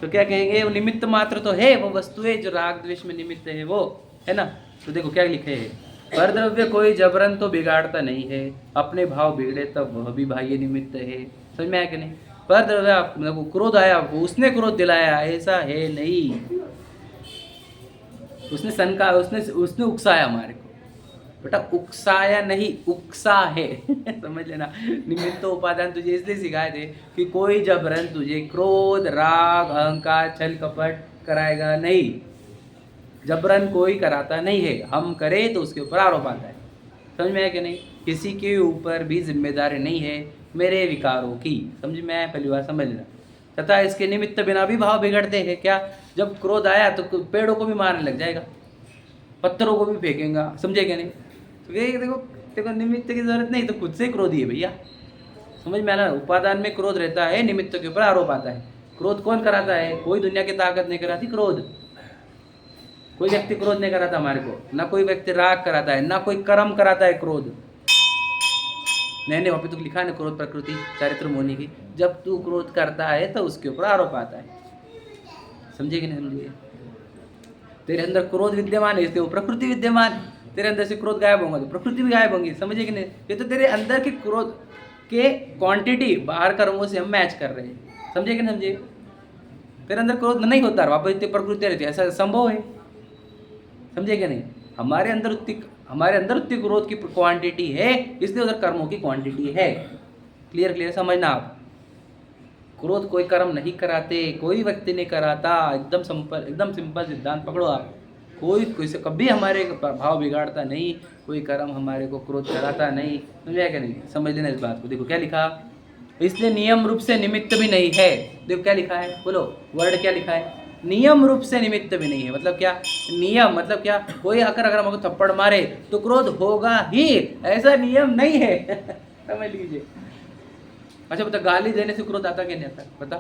तो क्या कहेंगे, वो निमित्त मात्र तो है, वो वस्तुएं जो राग द्वेष में निमित्त है वो, है ना? तो देखो क्या लिखे है, पर द्रव्य कोई जबरन तो बिगाड़ता नहीं है, अपने भाव बिगड़े तब वह भी बाह्य निमित्त है। समझ में आया कि नहीं? पर द्रव्य मतलब क्रोध आया, उसने क्रोध दिलाया, ऐसा है नहीं। उसने सनका, उसने उकसाया हमारे को, बेटा उकसाया नहीं, उकसा है। समझ लेना। निमित्त उपादान तुझे इसलिए सिखाए थे कि कोई जबरन तुझे क्रोध राग अहंकार छल कपट कराएगा नहीं, जबरन कोई कराता नहीं है। हम करें तो उसके ऊपर आरोप आता है। समझ में आया कि नहीं? किसी के ऊपर भी जिम्मेदारी नहीं है मेरे विकारों की। समझ में आया? पहली बार समझ लेना। तथा इसके निमित्त बिना भी भाव बिगड़ते हैं। क्या? जब क्रोध आया तो पेड़ों को भी मारने लग जाएगा, पत्थरों को भी फेंकेगा, समझे क्या नहीं? तो ये देखो निमित्त की जरूरत नहीं, तो खुद से क्रोधी है भैया। समझ में आना? उपादान में क्रोध रहता है, निमित्त के ऊपर आरोप आता है। क्रोध कौन कराता है? कोई दुनिया की ताकत नहीं कराती क्रोध। कोई व्यक्ति क्रोध नहीं कराता हमारे को, ना कोई व्यक्ति राग कराता है, ना कोई कर्म कराता है क्रोध। नहीं वहाँ पे तो लिखा है ना, क्रोध प्रकृति चारित्र मोनि की। जब तू क्रोध करता है तो उसके ऊपर आरोप आता है। समझे कि नहीं समझे? तेरे अंदर क्रोध विद्यमान है, इसके ऊपर प्रकृति विद्यमान। तेरे अंदर से क्रोध गायब होगा तो प्रकृति भी गायब होगी। समझे कि नहीं? ये तो तेरे अंदर के क्रोध के क्वांटिटी बाहर कर्मों से हम मैच कर रहे हैं। समझे कि नहीं समझे? तेरे अंदर क्रोध नहीं होता, वापस इतनी प्रकृति रहती है, ऐसा संभव है? समझे कि नहीं? हमारे अंदर उतनी क्रोध की क्वांटिटी है, इसलिए उधर कर्मों की क्वांटिटी है। क्लियर समझना आप। क्रोध कोई कर्म नहीं कराते, कोई व्यक्ति नहीं कराता। एकदम सिंपल सिद्धांत पकड़ो आप। कोई से कभी हमारे भाव बिगाड़ता नहीं, कोई कर्म हमारे को क्रोध कराता नहीं। समझा क्या नहीं? समझ लेना इस बात को। देखो क्या लिखा, इसलिए नियम रूप से निमित्त भी नहीं है। देखो क्या लिखा है, बोलो वर्ड क्या लिखा है, नियम रूप से निमित्त भी नहीं है। मतलब क्या नियम, मतलब क्या, कोई अगर हमको थप्पड़ मारे तो क्रोध होगा ही, ऐसा नियम नहीं है। समझ लीजिए। अच्छा बता, गाली देने से क्रोध आता क्या नहीं आता, बता,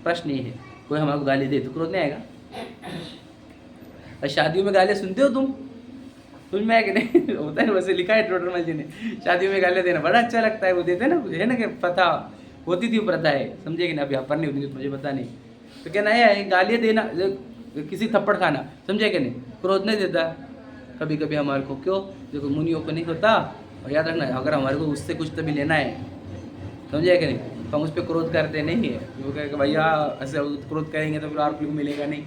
प्रश्न ये है। कोई हमको गाली दे तो क्रोध नहीं आएगा? और शादियों में गालियाँ सुनते हो तुम, समझ में आया कि नहीं? होता है वैसे, लिखा है टोटल जी ने, शादियों में गालियाँ देना बड़ा अच्छा लगता है। वो देते हैं ना, है ना, कि प्रथा होती थी, प्रथा है, समझे कि ना? अभी यहाँ पर नहीं होती, मुझे पता नहीं। तो क्या नया है गालियाँ देना, किसी थप्पड़ खाना, समझे कि नहीं? क्रोध नहीं देता कभी कभी हमारे को, क्यों? देखो मुनियों को नहीं होता। और याद रखना, अगर हमारे को उससे कुछ तो भी लेना है, समझे कि नहीं, तो हम उस पर क्रोध करते नहीं है। वो कहे कि भैया ऐसे क्रोध करेंगे तो फिर और कुछ मिलेगा नहीं।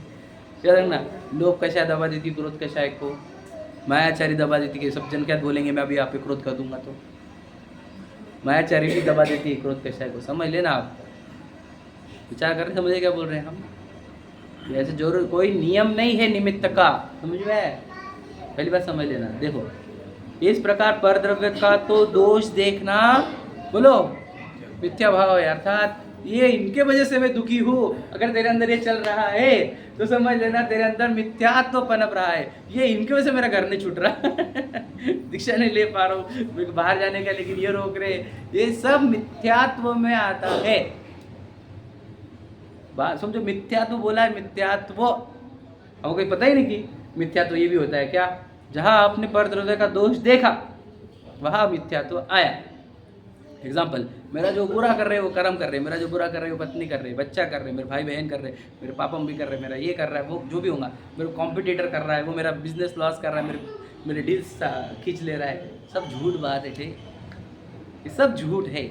याद रखना, लोभ कषाय दबा देती क्रोध कषाय को, मायाचारी दबा देती कि सब जन क्या बोलेंगे, मैं अभी यहाँ पे क्रोध कर दूंगा। तो मायाचारी भी दबा देती है क्रोध कषाय को, समझ लेना आप। विचार करके समझे क्या बोल रहे हैं हम। ऐसे जरूर कोई नियम नहीं है निमित्त का, समझ में आया? पहली बात समझ लेना। देखो इस प्रकार परद्रव्य का तो दोष देखना, बोलो मिथ्या भाव है, अर्थात ये इनके वजह से मैं दुखी हूँ। अगर तेरे अंदर ये चल रहा है तो समझ लेना तेरे अंदर मिथ्यात्व पनप रहा है। ये इनकी वजह से मेरा घर नहीं छूट रहा, दीक्षा नहीं ले पा रहा हूँ बाहर जाने का, लेकिन ये रोक रहे। ये सब मिथ्यात्व में आता है। बात समझो, मिथ्यात्व बोला है, मिथ्यात्व हमको कोई पता ही नहीं कि मिथ्यात्व ये भी होता है क्या? जहाँ आपने परद्रव्य का दोष देखा वहाँ मिथ्यात्व आया। एग्जाम्पल, मेरा जो बुरा कर रहे हैं वो कर्म कर रहे हैं, मेरा जो बुरा कर रहे हैं वो पत्नी कर रहे हैं, बच्चा कर रहे हैं, मेरे भाई बहन कर रहे हैं, मेरे पापा मम्मी कर रहे हैं, मेरा ये कर रहा है, वो जो भी होगा, मेरे कॉम्पिटिटर कर रहा है, वो मेरा बिजनेस लॉस कर रहा है, मेरे डील्स खींच ले रहा है। सब झूठ बात है, ये सब झूठ है।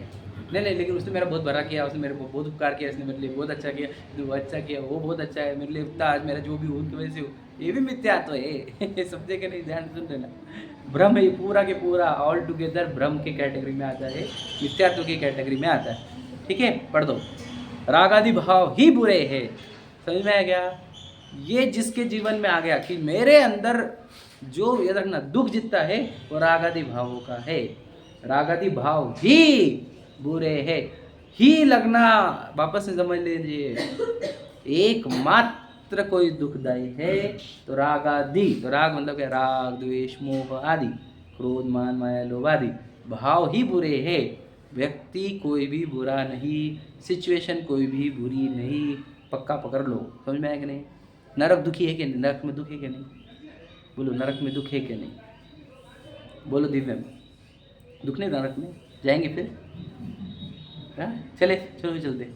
नहीं, लेकिन उसने मेरा बहुत भला किया, उसने मेरे को बहुत उपकार किया, इसने मेरे लिए बहुत अच्छा किया, वो अच्छा किया, वो बहुत अच्छा है मेरे लिए, इतना आज मेरा जो भी हो उनकी वजह से हो, ये भी मिथ्यात्व है। सब जगह नहीं, ध्यान सुन लेना। भ्रम ये पूरा के पूरा ऑल टुगेदर भ्रम के कैटेगरी में आता है, मिथ्यात्व की कैटेगरी में आता है। ठीक है, पढ़ दो। राग आदि भाव ही बुरे हैं, समझ में आ गया? ये जिसके जीवन में आ गया कि मेरे अंदर जो ये रखना दुख जितना है वो राग आदि भावों का है, राग आदि भाव ही बुरे है। ही लगना वापस से समझ लीजिए, एकमात्र कोई दुखदाई है तो राग आदि। तो राग मतलब क्या? राग द्वेष मोह आदि, क्रोध मान माया लोभ आदि भाव ही बुरे है। व्यक्ति कोई भी बुरा नहीं, सिचुएशन कोई भी बुरी नहीं, पक्का पकड़ लो। समझ में आया कि नहीं? नरक दुखी है कि नहीं? नरक में दुख है कि नहीं? बोलो नरक में दुख है कि नहीं? बोलो दिव्य में दुख नहीं, नरक में जाएंगे फिर? हाँ चले, चलो चलते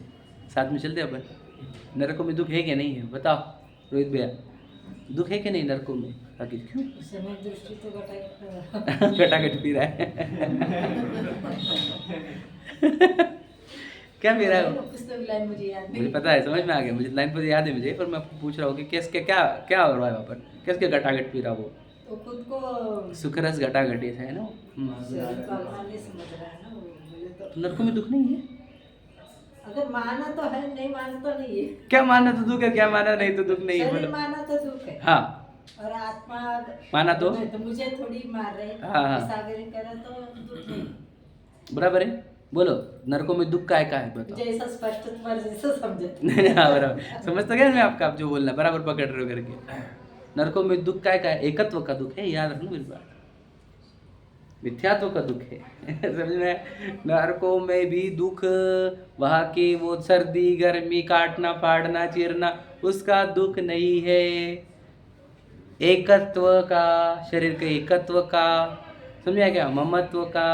साथ में, चलते अपन। नरकों में दुख है कि नहीं है? बताओ रोहित भैया, दुख है कि नहीं नरकों में? आखिर क्यों? समय दृष्टि तो घटाई घटाघट पी रहा है। क्या पी रहा है? लाइन मुझे याद नहीं, मुझे पता है, समझ में आ गया, मुझे लाइन पर याद है मुझे, पर मैं पूछ रहा हूँ कि कैसे क्या क्या हो रहा है वहाँ पर, कैसे घटाघट पी रहा वो? तो खुद को सुखरस घटाघट ऐसा है ना। शरीर का अभिमान नहीं समझ रहा है ना वो, मुझे तो नरकों में दुख नहीं है? अगर माना तो है, नहीं माना तो नहीं है। क्या माना तो दुख है, क्या माना नहीं तो दुख नहीं है? शरीर बोलो। माना तो दुख है, हाँ, और आत्मा माना तो मुझे थोड़ी मार रहे, हाँ। सागरी करे तो दुख नहीं। बराबर है। बोलो नरकों में दुख काय का है, बताओ। जैसा स्पष्ट तुम्हारे जैसा समझे। नहीं हाँ बराबर, समझता क्या मैं आपका, आप जो बोलना बराबर पकड़ रहे हो करके। नरकों में दुख काय का है? एकत्व का दुख है, याद रखना मेरी बात। मिथ्यात्व का दुख है। समझ में? नरकों में भी दुख, वहाँ की वो सर्दी गर्मी, काटना फाड़ना चीरना, उसका दुख नहीं है। एकत्व का, शरीर के एकत्व का, समझा क्या? ममत्व का,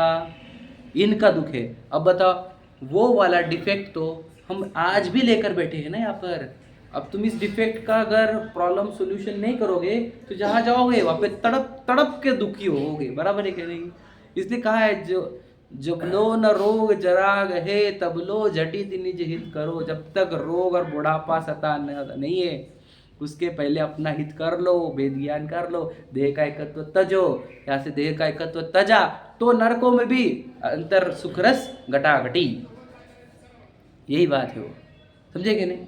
इनका दुख है। अब बताओ वो वाला डिफेक्ट तो हम आज भी लेकर बैठे हैं ना यहाँ पर। अब तुम इस डिफेक्ट का अगर प्रॉब्लम सोल्यूशन नहीं करोगे तो जहाँ जाओगे वहाँ पे तड़प तड़प के दुखी होगे, बराबर है कि नहीं? इसलिए कहा है जो जब लो न रोग जराग है तब लो झटित निज हित करो। जब तक रोग और बुढ़ापा सता नहीं है उसके पहले अपना हित कर लो, वेद ज्ञान कर लो, देह का एकत्व तजो। यहाँ से देह का एकत्व तजा तो नरकों में भी अंतर सुखरस घटाघटी, यही बात है वो, समझे कि नहीं?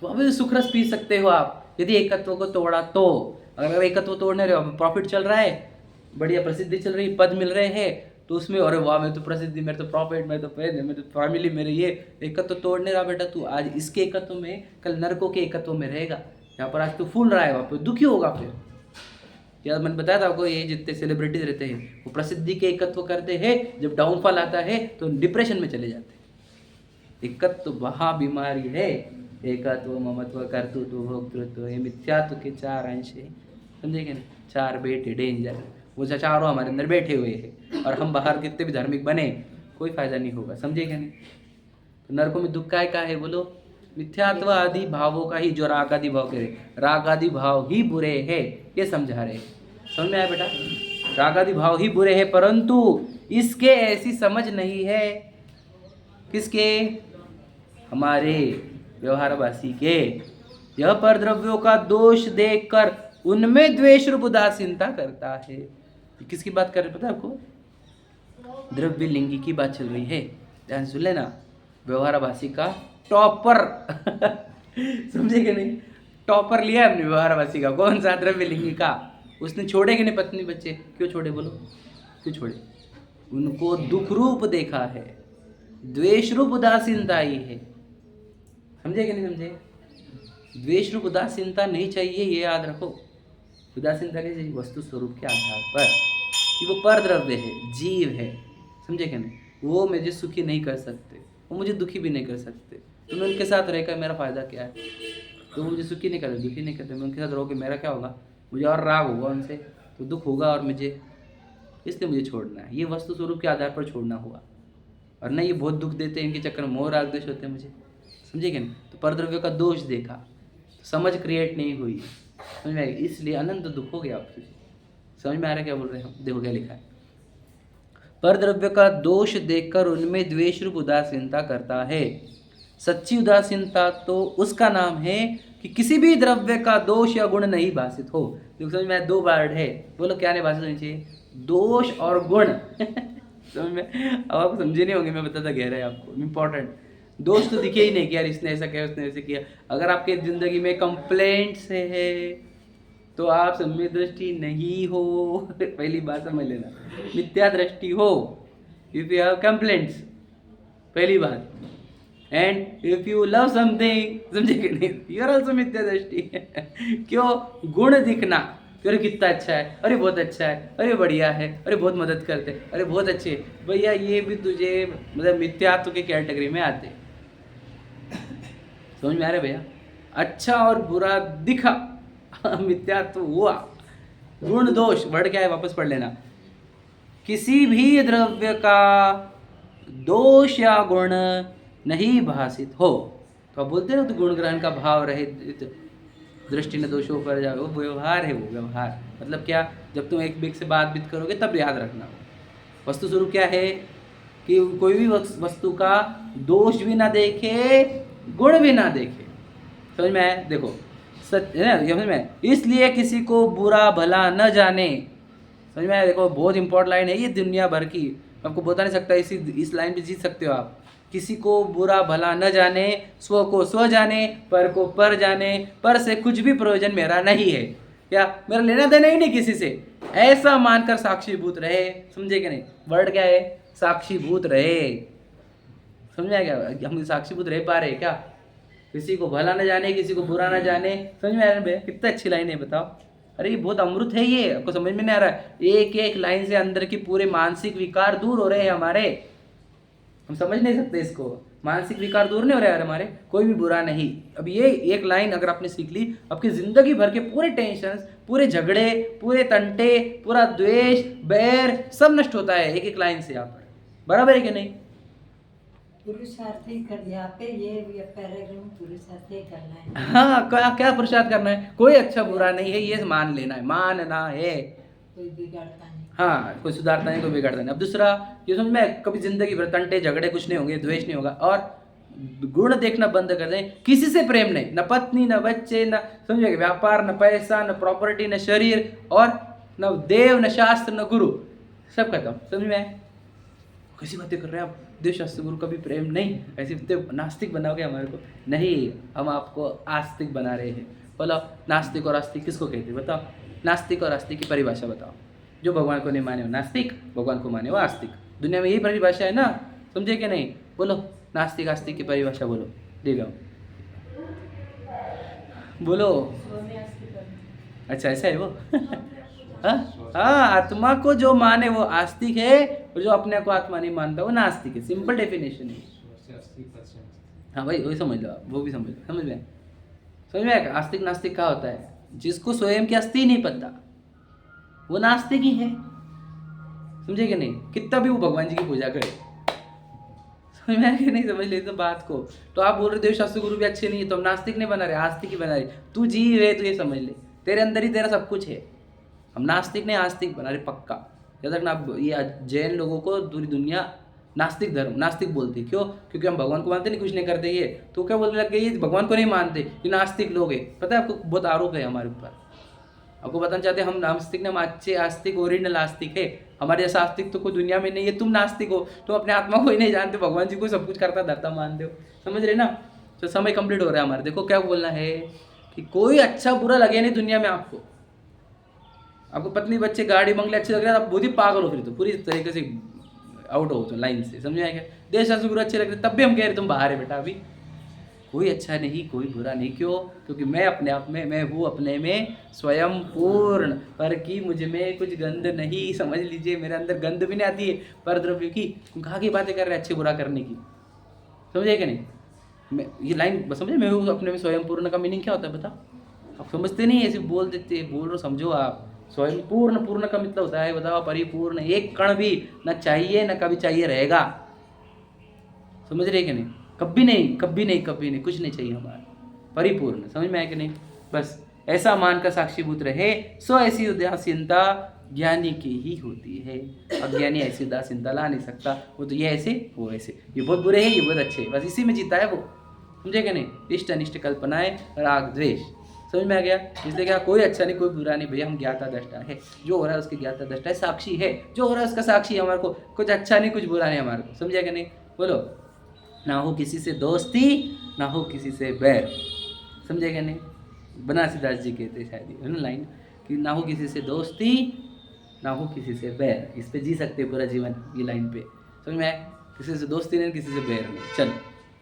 तो अभी सुखरस पी सकते हो आप, यदि एकत्व को तोड़ा तो, अगर एकत्व तोड़ने रहे हो, प्रॉफिट चल रहा है, बढ़िया प्रसिद्धि चल रही, पद मिल रहे हैं, तो उसमें अरे वाह मैं तो प्रसिद्धि, मेरे तो प्रॉफिट, मैं तो पैद, मेरे तो फैमिली, मेरे ये एकत्व तोड़ने रहा बेटा तू, आज इसके एकत्व में कल नरकों के एकत्व में रहेगा। यहाँ पर आज तू फूल रहा है, वहाँ पर दुखी होगा फिर। यार मैंने बताया था आपको, ये जितने सेलिब्रिटीज रहते हैं वो प्रसिद्धि के एकत्व करते हैं, जब डाउनफॉल आता है तो डिप्रेशन में चले जाते हैं। एकत्व वहाँ बीमारी है, एकत्व, ममत्व, कर्तृत्व, भोक्तृत्व, ये मिथ्यात्व के 4 अंश है, समझेंगे ना, 4 बेटे डेंजर, वो चारों हमारे अंदर बैठे हुए हैं, और हम बाहर कितने भी धार्मिक बने कोई फायदा नहीं होगा, समझेगा नहीं। तो नरकों में दुख का है बोलो, मिथ्यात्व आदि भावों का ही, जो राग आदि भाव कह रहे, राग आदि भाव ही बुरे हैं, ये समझा रहे, समझ में आया बेटा? राग आदि भाव ही बुरे हैं, परंतु इसके ऐसी समझ नहीं है, किसके? हमारे व्यवहारवासी के। यह परद्रव्यों का दोष देखकर उनमें द्वेष रूप उदासीनता करता है। किसकी बात कर रहे पता है आपको? द्रव्य लिंगी की बात चल रही है, ध्यान सुन लेना। व्यवहारवासी का टॉपर समझे कि नहीं? टॉपर लिया है हमने व्यवहारवासी का, कौन सा? द्रव्य लिंगी का। उसने छोड़े कि नहीं पत्नी बच्चे? क्यों छोड़े बोलो, क्यों छोड़े? उनको दुख रूप देखा है, द्वेष रूप उदासीनता आई है, समझे कि नहीं समझे? द्वेष रूप उदासीनता नहीं चाहिए, ये याद रखो। उदासीनता कैसे? वस्तु स्वरूप के आधार पर कि वो परद्रव्य है, जीव है, समझे कि नहीं? वो मुझे सुखी नहीं कर सकते, वो मुझे दुखी भी नहीं कर सकते, तो मैं उनके साथ रहकर मेरा फ़ायदा क्या है? तो मुझे सुखी नहीं करते, दुखी नहीं करते, मैं उनके साथ रहोगे मेरा क्या होगा? मुझे और राग होगा उनसे, तो दुख होगा और मुझे, इसलिए मुझे छोड़ना है। ये वस्तु स्वरूप के आधार पर छोड़ना हुआ, और नहीं ये बहुत दुख देते हैं, इनके चक्कर में मोह राग द्वेष होते हैं मुझे, समझे क्या? तो परद्रव्य का दोष देखा, तो समझ क्रिएट नहीं हुई, समझ में आएगी, इसलिए अनंत दुख हो गया आपसे। समझ में आ रहा है क्या बोल रहे हैं हम? देखो क्या लिखा है, परद्रव्य का दोष देखकर उनमें द्वेष रूप उदासीनता करता है। सच्ची उदासीनता तो उसका नाम है कि किसी भी द्रव्य का दोष या गुण नहीं भाषित हो। देखो समझ में, 2 वर्ड है, बोलो क्या नहीं भाषित होनी चाहिए? दोष और गुण समझ में? अब आप समझे नहीं होंगे, मैं बताता कह रहा है आपको, इम्पोर्टेंट। दोष तो दिखे ही नहीं कि यार इसने ऐसा किया, उसने ऐसे किया। अगर आपके जिंदगी में कंप्लेंट्स है तो आप सम्यक दृष्टि नहीं हो, पहली बात समझ लेना। मिथ्या दृष्टि हो, इफ यू हैव कंप्लेंट्स, पहली बात। And if you love something, समझे कि नहीं, यू आर ऑल्सो मिथ्या दृष्टि। क्यों? गुण दिखना, अरे कितना अच्छा है, अरे बहुत अच्छा है, अरे बढ़िया है, अरे बहुत मदद करते, अरे बहुत अच्छे, भैया ये भी तुझे मतलब मिथ्यात्व के कैटेगरी में आते। समझ में आ रहा है भैया? अच्छा और बुरा दिखा, मिथ्यात्व हुआ। गुण दोष, वर्ड क्या है वापस पढ़ लेना। किसी भी द्रव्य का दोष या गुण नहीं भाषित हो, तो आप बोलते हैं ना, तो गुण ग्रहण का भाव रहे, दृष्टि न दोषों पर जाओ, वो व्यवहार है, वो व्यवहार मतलब क्या? जब तुम एक व्यक्ति से बातचीत करोगे तब याद रखना। वस्तु स्वरूप क्या है कि कोई भी वस्तु का दोष भी ना देखे, गुण भी ना देखे। समझ में आया? देखो सच है ना, समझ में? इसलिए किसी को बुरा भला न जाने। समझ में आया? देखो बहुत इंपॉर्टेंट लाइन है ये, दुनिया भर की, आपको बता नहीं सकता, इस लाइन पे जीत सकते हो आप। किसी को बुरा भला न जाने, स्व को स्व जाने, पर को पर जाने, पर से कुछ भी प्रयोजन मेरा नहीं है, क्या मेरा लेना देना ही नहीं किसी से, ऐसा मानकर साक्षीभूत रहे। समझे कि नहीं? वर्ड क्या है? साक्षीभूत रहे। समझ में आया क्या? हम साक्षीभूत रह पा रहे क्या? किसी को भला न जाने, किसी को बुरा न जाने। समझ में आ रहा है भैया? कितना अच्छी लाइन है बताओ। अरे ये बहुत अमृत है, ये आपको समझ में नहीं आ रहा है? एक एक लाइन से अंदर की पूरे मानसिक विकार दूर हो रहे हैं हमारे, हम समझ नहीं सकते इसको। मानसिक विकार दूर नहीं हो रहे यार हमारे, कोई भी बुरा नहीं। अब ये एक लाइन अगर आपने सीख ली, आपकी जिंदगी भर के पूरे टेंशन, पूरे झगड़े, पूरे तंटे, पूरा द्वेष, बैर सब नष्ट होता है एक एक लाइन से यहाँ पर। बराबर है कि नहीं? पुरुषार्थ ही कर, यहाँ पे ये पैराग्राफ पुरुषार्थ ही करना है। हाँ, क्या पुरुषार्थ करना है? कोई अच्छा बुरा नहीं है, ये मान लेना है, मानना है। कोई बिगाड़ता नहीं, हाँ, कोई सुधारता नहीं, कोई बिगाड़ता नहीं। अब दूसरा ये समझ में, कभी जिंदगी भर तंटे झगड़े कुछ नहीं होंगे, द्वेष नहीं होगा, और गुण देखना बंद कर दें। किसी से प्रेम नहीं, न पत्नी, न बच्चे, न समझे व्यापार, न पैसा, न प्रॉपर्टी, न शरीर, और न देव, न शास्त्र, न गुरु, सब खत्म। समझ में? कैसी बातें कर रहे हैं आप? देव शास्त्र गुरु का भी प्रेम नहीं, ऐसे नास्तिक बनाओगे हमारे को? नहीं, हम आपको आस्तिक बना रहे हैं। बोलो नास्तिक और आस्तिक किसको कहते हैं बताओ, नास्तिक और आस्तिक की परिभाषा बताओ। जो भगवान को नहीं माने वो नास्तिक, भगवान को माने वो आस्तिक। दुनिया में यही परिभाषा है ना, समझे कि नहीं? बोलो नास्तिक आस्तिक की परिभाषा बोलो, दिखाओ बोलो। अच्छा ऐसा है वो हाँ, आत्मा को जो माने वो आस्तिक है, और जो अपने को आत्मा नहीं मानता वो नास्तिक है। सिंपल डेफिनेशन है। हाँ भाई वही समझ लो, वो भी समझ लो, समझ में आएगा। आस्तिक नास्तिक क्या होता है? जिसको स्वयं की अस्थि नहीं पता वो नास्तिक ही है, समझे कि नहीं? कितना भी वो भगवान जी की पूजा करे, समझ में आया कि नहीं? समझ ले तो बात को। तो आप बोल रहे देव शास्त्र गुरु भी अच्छे नहीं है तो हम नास्तिक नहीं बना रहे, आस्तिक ही बना रहे। तू जीव है तो ये समझ ले, तेरे अंदर ही तेरा सब कुछ है। हम नास्तिक नहीं आस्तिक बना रहे पक्का। जब तक ना ये जैन लोगों को पूरी दुनिया नास्तिक धर्म नास्तिक बोलती, क्यों? क्योंकि हम भगवान को मानते नहीं, कुछ नहीं करते। ये तो क्या बोलने लग गए, ये भगवान को नहीं मानते, ये नास्तिक लोग है। पता है आपको, बहुत आरोप है हमारे ऊपर। आपको बताना चाहते हैं हम नास्तिक ने, हम अच्छे आस्तिक ओरिजिनल आस्तिक है। हमारे जैसा आस्तिक तो कोई दुनिया में नहीं है। तुम नास्तिक हो, तुम अपने आत्मा को ही नहीं जानते, भगवान जी को सब कुछ करता धरता मानते हो, समझ रहे ना? तो समय कंप्लीट हो रहा है हमारे। देखो क्या बोलना है कि कोई अच्छा बुरा लगे नहीं दुनिया में आपको। आपको पत्नी बच्चे गाड़ी बंगले अच्छे लग रहे हैं, आप बहुत ही पागल हो, फिर तो पूरी तरीके से आउट हो तो लाइन से, समझ आएगा? देश शास्त्र गुरु अच्छे लग रहे तब भी हम कह रहे तुम बाहर है बेटा। अभी कोई अच्छा नहीं, कोई बुरा नहीं। क्यों? क्योंकि मैं अपने आप में, मैं हूँ अपने में स्वयं पूर्ण, पर कि मुझ में कुछ गंध नहीं। समझ लीजिए, मेरे अंदर गंध भी नहीं आती है पर द्रव्य की। तुम कहाँ की बातें कर रहे हैं अच्छे बुरा करने की, समझे कि नहीं? मैं ये लाइन बस समझे, मैं हूँ अपने में स्वयं पूर्ण का मीनिंग क्या होता है बता? आप समझते नहीं, ऐसे बोल देते, बोल रहे समझो आप। स्वयं पूर्ण, पूर्ण का मतलब होता है बताओ परिपूर्ण, एक कण भी न चाहिए न कभी चाहिए रहेगा, समझ रहे कि नहीं? कभी नहीं, कभी नहीं, कभी नहीं, कुछ नहीं चाहिए हमारा, परिपूर्ण। समझ में आया कि नहीं? बस ऐसा मान का साक्षीभूत रहे, सो ऐसी उदासीनता ज्ञानी की ही होती है। अज्ञानी ऐसी उदासीनता ला नहीं सकता। वो तो ये ऐसे, वो ऐसे, ये बहुत बुरे हैं, ये बहुत अच्छे हैं, बस इसी में जीता है वो, समझे कि नहीं? इष्ट अनिष्ट कल्पनाएं, राग द्वेष, समझ में आ गया? इसलिए क्या, कोई अच्छा नहीं कोई बुरा नहीं भैया, हम ज्ञाता दृष्टा है। जो हो रहा है उसके ज्ञाता दृष्टा है, साक्षी है। जो हो रहा है उसका साक्षी है। हमारे को कुछ अच्छा नहीं कुछ बुरा नहीं हमारे को, समझा कि नहीं? बोलो ना हो किसी से दोस्ती ना हो किसी से बैर, समझे कि नहीं? बनारसीदास जी कहते शायद है ना लाइन कि ना हो किसी से दोस्ती ना हो किसी से बैर। इस पे जी सकते पूरा जीवन, ये लाइन पे, समझ में आया? किसी से दोस्ती नहीं किसी से बैर नहीं। चलो